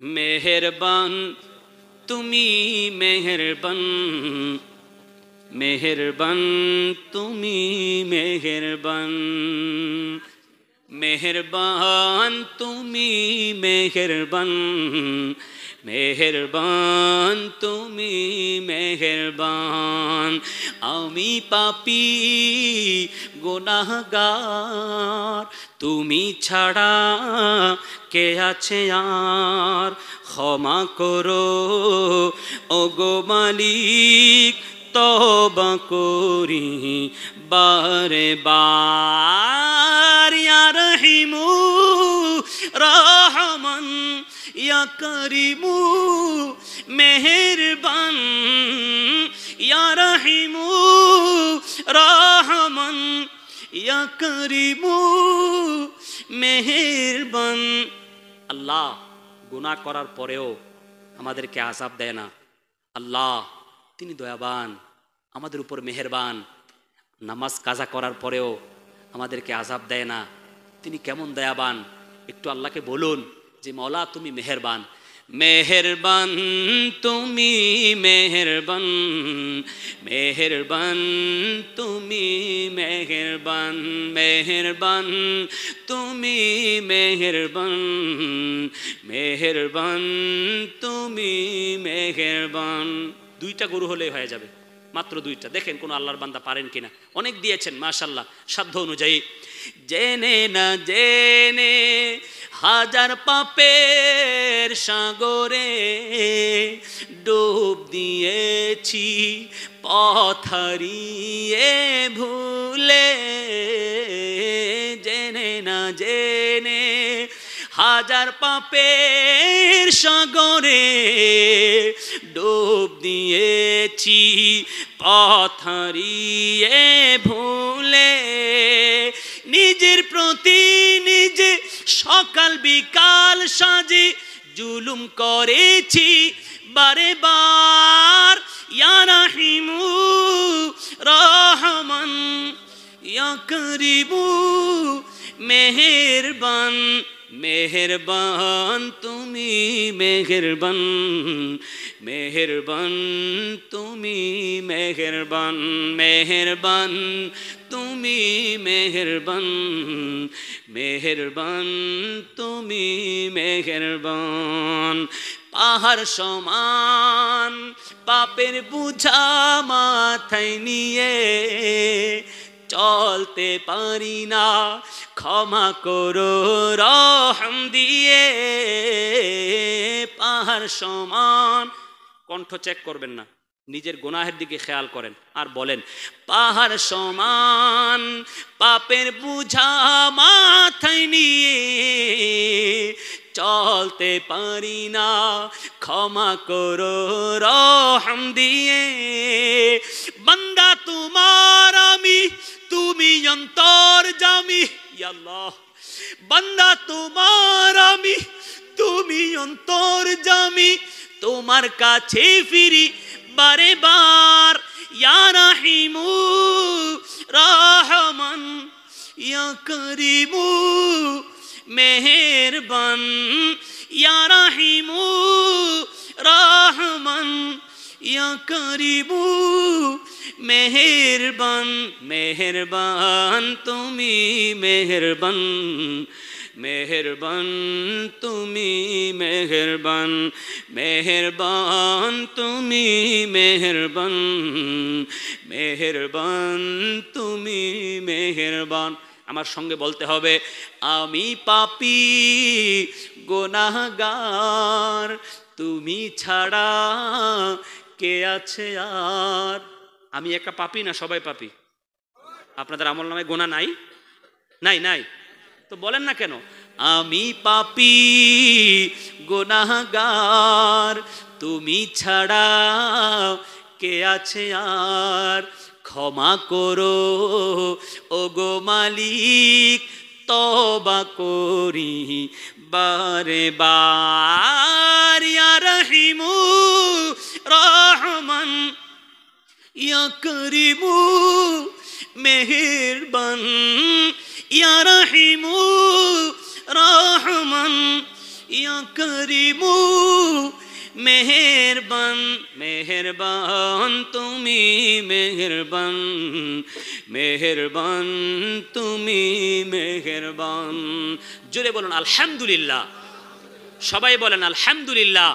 মেহেরবান তুমি মেহেরবান, মেহেরবান তুমি মেহেরবান, মেহেরবান তুমি মেহেরবান, মেহেরবান তুমি মেহেরবান। আমি পাপী গুনাহগার, তুমি ছাড়া কে আছে আর? ক্ষমা করো ওগো মালিক, তওবা করি বারে বার। ইয়া রহিমু রহমান, ইয়া করিমু মেহেরবান, ইয়া রহিমু রহমান, ইয়া করিমু মেহেরবান। আল্লাহ গুনাহ করার পরেও আমাদেরকে আযাব দেয় না। আল্লাহ তিনি দয়াবান, আমাদের উপর মেহেরবান। নামাজ কাজা করার পরেও আমাদেরকে আযাব দেয় না। তিনি কেমন দয়াবান, একটু আল্লাহকে বলুন যে মওলা তুমি মেহেরবান। মেহেরবান তুমি মেহেরবান, মেহেরবান তুমি মেহেরবান, মেহেরবান তুমি মেহেরবান, মেহেরবান তুমি মেহেরবান। দুইটা গরু হলেই হয়ে যাবে, মাত্র দুইটা। দেখেন কোন আল্লাহর বান্দা পারেন কিনা। অনেক দিয়েছেন মাশাআল্লাহ সাধ্য অনুযায়ী। জেনে না জেনে হাজার পাপের সাগরে ডুব দিয়েছি, পথ হারিয়ে ভুলে। জেনে না জেনে হাজার পাপের সাগরে ডুব দিয়েছি, পথ হারিয়ে ভুলে। নিজের প্রতি নিজে সকাল বিকাল সাজে জুলুম করেছি বারে বার। ইয়া রহিমু রহমান, ইয়া করিমু মেহেরবান, মেহেরবান তুমি মেহেরবান, মেহেরবান তুমি মেহেরবান, মেহেরবান তুমি মেহেরবান, মেহেরবান তুমি মেহেরবান। পাহাড় সমান পাপের বোঝা মাথায় নিয়ে চলতে পারি না, ক্ষমা করো রহম দিয়ে। পাহাড় সমান, কণ্ঠ চেক করবেন না, নিজের গুনাহের দিকে খেয়াল করেন আর বলেন পাহাড় সমান পাপের বোঝা মাথায় নিয়ে চলতে পারি না, ক্ষমা করো রহম দিয়ে। বান্দা তোমার আমি, তুমি অন্তর্যামী। ইয়া আল্লাহ, বান্দা তোমার আমি, তুমি অন্তর্যামী। তোমার কাছে ফিরি বারে বার। ইয়া রহিমু রহমান, ইয়া করিমু মেহেরবান, ইয়া রহিমু রহমান, ইয়া করিমু মেহেরবান, মেহেরবান তুমি মেহেরবান, মেহেরবান তুমি মেহেরবান, মেহেরবান তুমি মেহেরবান, মেহেরবান তুমি মেহেরবান। আমার সঙ্গে বলতে হবে আমি পাপী গুনাহগার, তুমি ছাড়া কে আছে আর? আমি একটা পাপী না সবাই পাপী? আপনাদের আমলনামায় গুনাহ নাই? নাই নাই তো বলেন না কেন? আমি পাপী গুনাহগার, তুমি ছাড়া কে আছে আর? ক্ষমা করো ওগো মালিক, তওবা করি বারে বার। ইয়া রহিমু রহমান, ইয়া করিমু মেহেরবান, ইয়া রহিমু রহমান, ইয়া করিমু মেহেরবান মেহেরবান তুমি মেহেরবান মেহেরবান তুমি মেহেরবান। জোরে বলুন আলহামদুলিল্লাহ, সবাই বলেন আলহামদুলিল্লাহ।